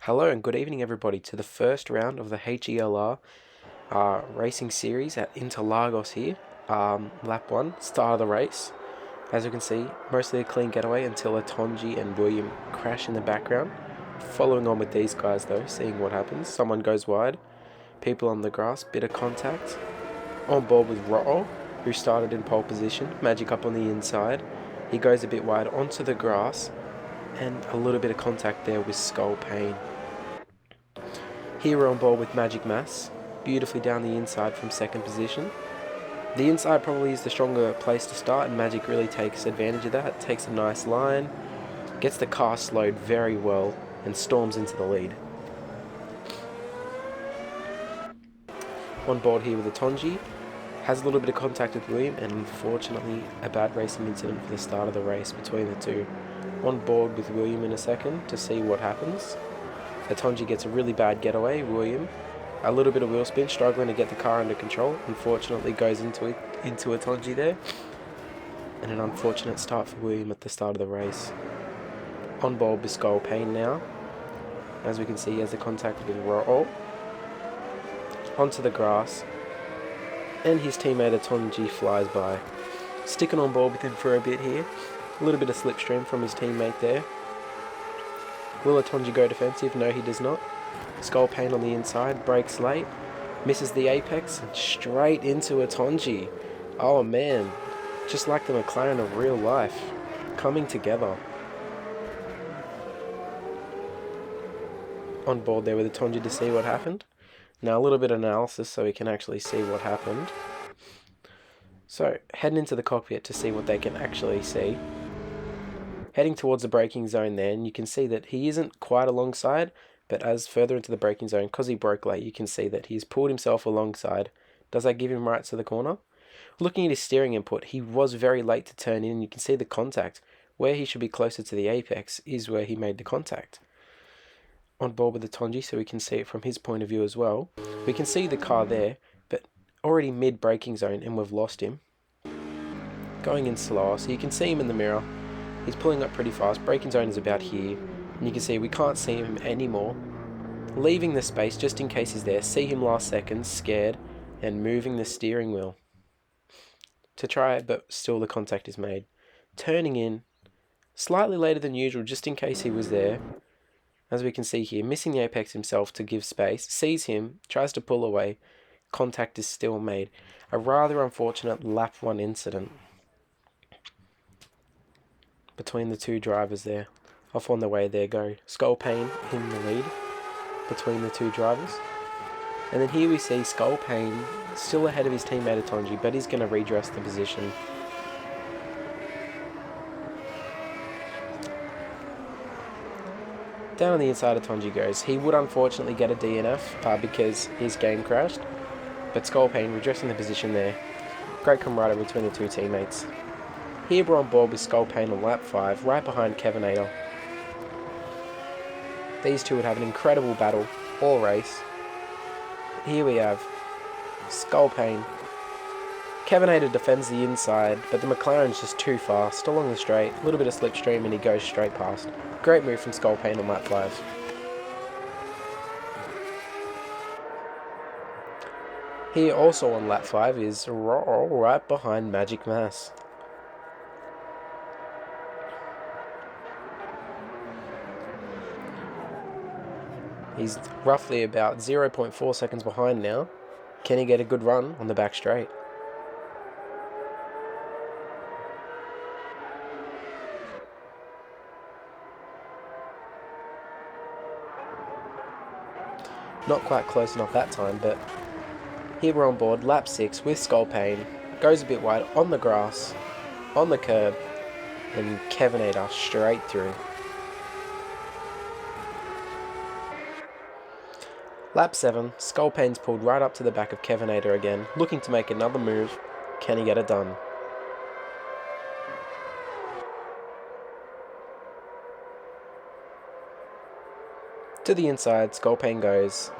Hello and good evening everybody to the first round of the HELR racing series at Interlagos here. Lap 1, start of the race. As you can see, mostly a clean getaway until Atonji and William crash in the background. Following on with these guys though, seeing what happens. Someone goes wide, people on the grass, bit of contact. On board with Ro'o, who started in pole position, Magic up on the inside. He goes a bit wide onto the grass and a little bit of contact there with Skull Pain. Here we're on board with Magic Mass, beautifully down the inside from second position. The inside probably is the stronger place to start, and Magic really takes advantage of that. Takes a nice line, gets the car slowed very well, and storms into the lead. On board here with Atonji, has a little bit of contact with William, and unfortunately a bad racing incident for the start of the race between the two. On board with William in a second to see what happens. Atonji gets a really bad getaway. William, a little bit of wheel spin, struggling to get the car under control. Unfortunately goes into Atonji there. And an unfortunate start for William at the start of the race. On board with Skull Pain now. As we can see, he has a contact with Ro'o. Onto the grass. And his teammate Atonji flies by. Sticking on board with him for a bit here. A little bit of slipstream from his teammate there. Will Atonji go defensive? No, he does not. Skull Pain on the inside, brakes late, misses the apex, and straight into Atonji. Oh man, just like the McLaren of real life, coming together. On board there with Atonji to see what happened. Now a little bit of analysis so we can actually see what happened. So, heading into the cockpit to see what they can actually see. Heading towards the braking zone there, and you can see that he isn't quite alongside, but as further into the braking zone, because he broke late, you can see that he's pulled himself alongside. Does that give him rights to the corner? Looking at his steering input, he was very late to turn in, and you can see the contact. Where he should be closer to the apex is where he made the contact. On board with the Atonji, so we can see it from his point of view as well. We can see the car there, but already mid-braking zone, and we've lost him. Going in slower, so you can see him in the mirror. He's pulling up pretty fast. Braking zone is about here. And you can see we can't see him anymore. Leaving the space just in case he's there. See him last second, scared, and moving the steering wheel to try it, but still the contact is made. Turning in slightly later than usual just in case he was there. As we can see here, missing the apex himself to give space. Sees him, tries to pull away. Contact is still made. A rather unfortunate lap 1 incident between the two drivers there. Off on the way there go Skull Pain in the lead between the two drivers. And then here we see Skull Pain still ahead of his teammate Atonji, but he's going to redress the position. Down on the inside Atonji goes. He would unfortunately get a DNF because his game crashed, but Skull Pain redressing the position there. Great camaraderie between the two teammates. Here we're on board with Skull Pain on lap 5, right behind Kevinator. These two would have an incredible battle all race. Here we have Skull Pain. Kevinator defends the inside, but the McLaren's just too fast along the straight. A little bit of slipstream and he goes straight past. Great move from Skull Pain on lap 5. Here also on lap 5 is Ro'o right behind Magic Mass. He's roughly about 0.4 seconds behind now. Can he get a good run on the back straight? Not quite close enough that time, but here we're on board, lap 6 with Skull Pain. Goes a bit wide on the grass, on the curb, and Kevinator straight through. Lap 7, Skull Pain's pulled right up to the back of Kevinator again, looking to make another move. Can he get it done? To the inside, Skull Pain goes,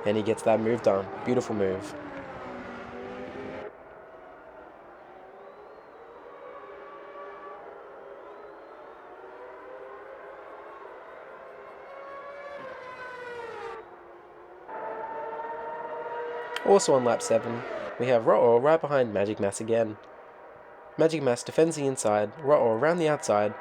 and he gets that move done. Beautiful move. Also on lap 7, we have Ro'or right behind Magic Mass again. Magic Mass defends the inside, Ro'or around the outside,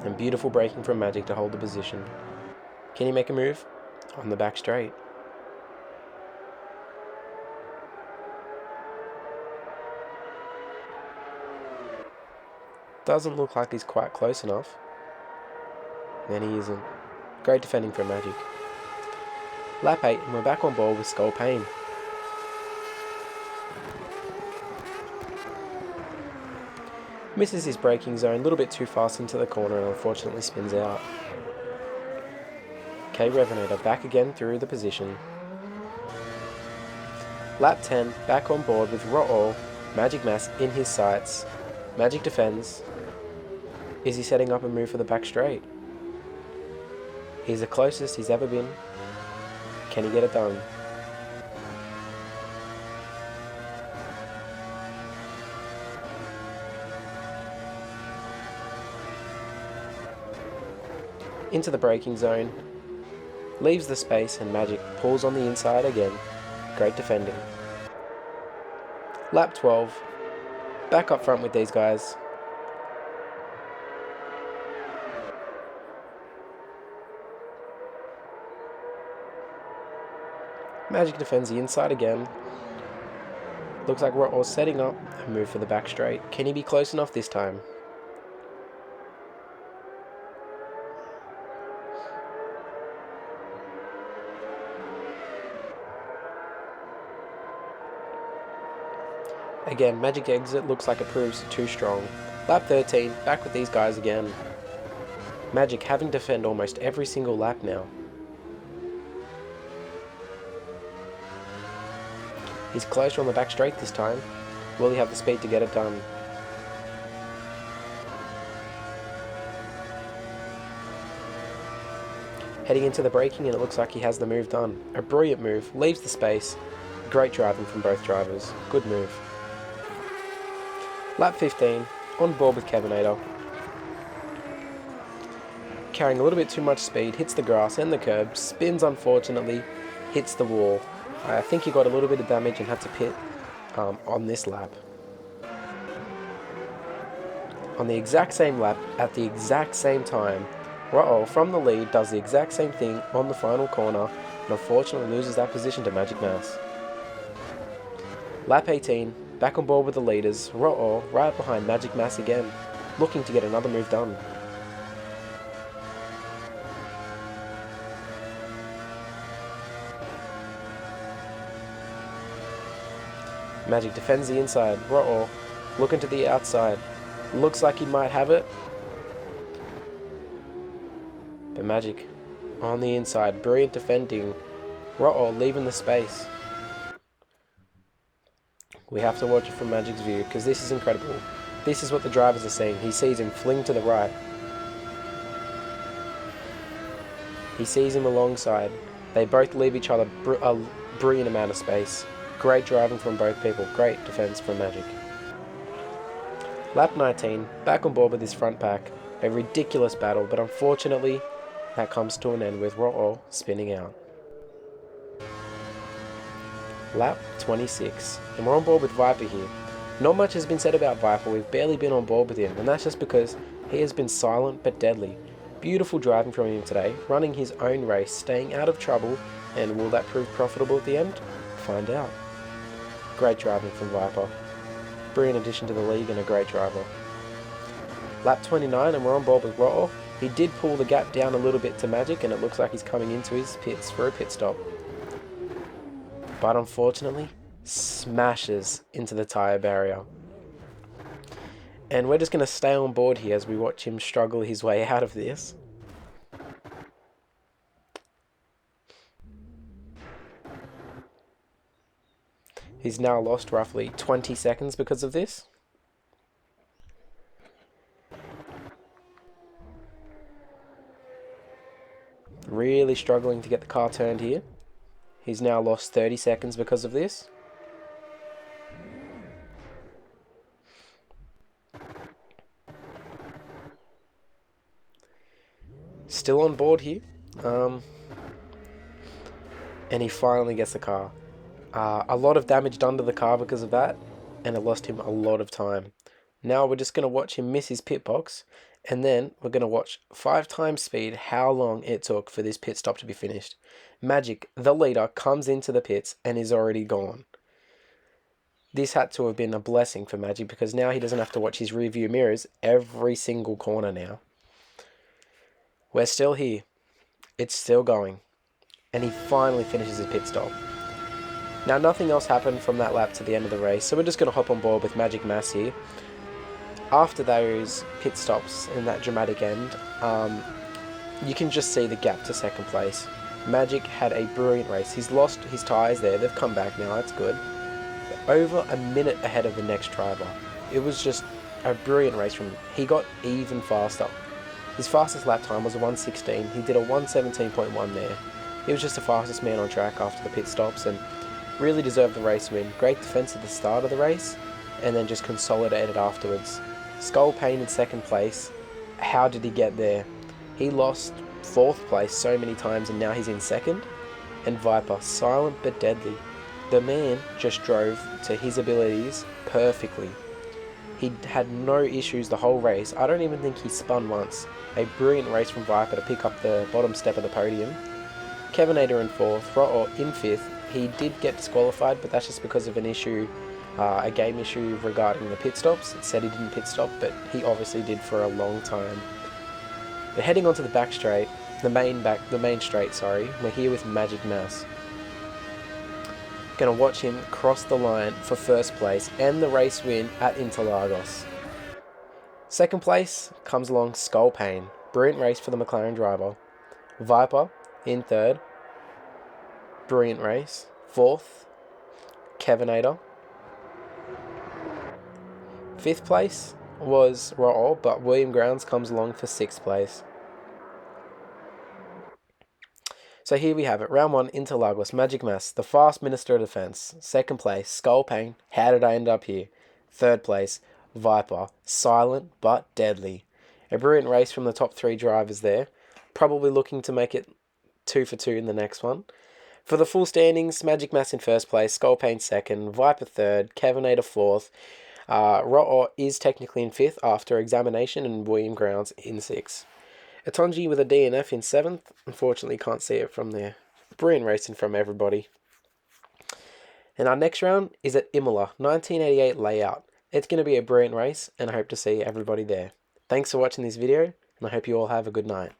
and beautiful braking from Magic to hold the position. Can he make a move? On the back straight. Doesn't look like he's quite close enough. Then he isn't. Great defending from Magic. Lap 8 and we're back on board with Skull Pain. Misses his braking zone a little bit too fast into the corner and unfortunately spins out. Revenator back again through the position. Lap 10, back on board with Ro'or, Magic Mass in his sights. Magic defends. Is he setting up a move for the back straight? He's the closest he's ever been. Can he get it done? Into the braking zone. Leaves the space and Magic pulls on the inside again. Great defending. Lap 12. Back up front with these guys. Magic defends the inside again. Looks like we're all setting up a move for the back straight. Can he be close enough this time? Again, Magic exit looks like it proves too strong. Lap 13, back with these guys again. Magic having to defend almost every single lap now. He's closer on the back straight this time. Will he have the speed to get it done? Heading into the braking and it looks like he has the move done. A brilliant move, leaves the space. Great driving from both drivers. Good move. Lap 15, on board with Kevinator. Carrying a little bit too much speed, hits the grass and the curb, spins unfortunately, hits the wall. I think he got a little bit of damage and had to pit on this lap. On the exact same lap, at the exact same time, Ro'or from the lead does the exact same thing on the final corner and unfortunately loses that position to Magic Mouse. Lap 18, back on board with the leaders, Ro'or right behind Magic Mass again, looking to get another move done. Magic defends the inside, Ro'or looking to the outside, looks like he might have it, but Magic on the inside, brilliant defending, Ro'or leaving the space. We have to watch it from Magic's view because this is incredible. This is what the drivers are seeing. He sees him fling to the right. He sees him alongside. They both leave each other a brilliant amount of space. Great driving from both people. Great defense from Magic. Lap 19, back on board with his front pack. A ridiculous battle, but unfortunately, that comes to an end with Ro'or spinning out. Lap 26, and we're on board with Viper here. Not much has been said about Viper, we've barely been on board with him, and that's just because he has been silent but deadly. Beautiful driving from him today, running his own race, staying out of trouble, and will that prove profitable at the end? Find out. Great driving from Viper. Brilliant addition to the league and a great driver. Lap 29 and we're on board with Ro'or. He did pull the gap down a little bit to Magic and it looks like he's coming into his pits for a pit stop. But unfortunately, smashes into the tyre barrier. And we're just going to stay on board here as we watch him struggle his way out of this. He's now lost roughly 20 seconds because of this. Really struggling to get the car turned here. He's now lost 30 seconds because of this. Still on board here. and he finally gets the car. A lot of damage done to the car because of that, and it lost him a lot of time. Now we're just going to watch him miss his pit box, and then we're going to watch 5 times speed how long it took for this pit stop to be finished. Magic, the leader, comes into the pits and is already gone. This had to have been a blessing for Magic because now he doesn't have to watch his rearview mirrors every single corner now. We're still here. It's still going. And he finally finishes his pit stop. Now nothing else happened from that lap to the end of the race, so we're just going to hop on board with Magic Mass here. After those pit stops and that dramatic end, you can just see the gap to second place. Magic had a brilliant race. He's lost his tyres there. They've come back now. That's good. Over a minute ahead of the next driver. It was just a brilliant race from him. He got even faster. His fastest lap time was a 1:16. He did a 1:17.1 there. He was just the fastest man on track after the pit stops and really deserved the race win. Great defense at the start of the race and then just consolidated afterwards. Skull Pain in second place. How did he get there? He lost 4th place so many times and now he's in second. And Viper, silent but deadly. The man just drove to his abilities perfectly. He had no issues the whole race. I don't even think he spun once. A brilliant race from Viper to pick up the bottom step of the podium. Kevinator in 4th, Rotor in 5th. He did get disqualified, but that's just because of an issue, a game issue regarding the pit stops. It said he didn't pit stop, but he obviously did for a long time. But heading onto the back straight, the main straight, sorry, we're here with Magic Mass. Going to watch him cross the line for first place and the race win at Interlagos. Second place comes along Skull Pain. Brilliant race for the McLaren driver. Viper in 3rd. Brilliant race. 4th, Kevinator. 5th place was Roll, but William Grounds comes along for 6th place. So here we have it. Round 1, Interlagos, Magic Mass, the fast Minister of Defense. 2nd place, Skull Pain. How did I end up here? 3rd place, Viper, silent but deadly. A brilliant race from the top 3 drivers there. Probably looking to make it 2 for 2 in the next one. For the full standings, Magic Mass in 1st place, Skull Pain 2nd, Viper 3rd, Kevinator 4th. Rotor is technically in 5th after examination and William Grounds in 6th. Atonji with a DNF in 7th. Unfortunately, can't see it from there. Brilliant racing from everybody. And our next round is at Imola, 1988 layout. It's going to be a brilliant race, and I hope to see everybody there. Thanks for watching this video, and I hope you all have a good night.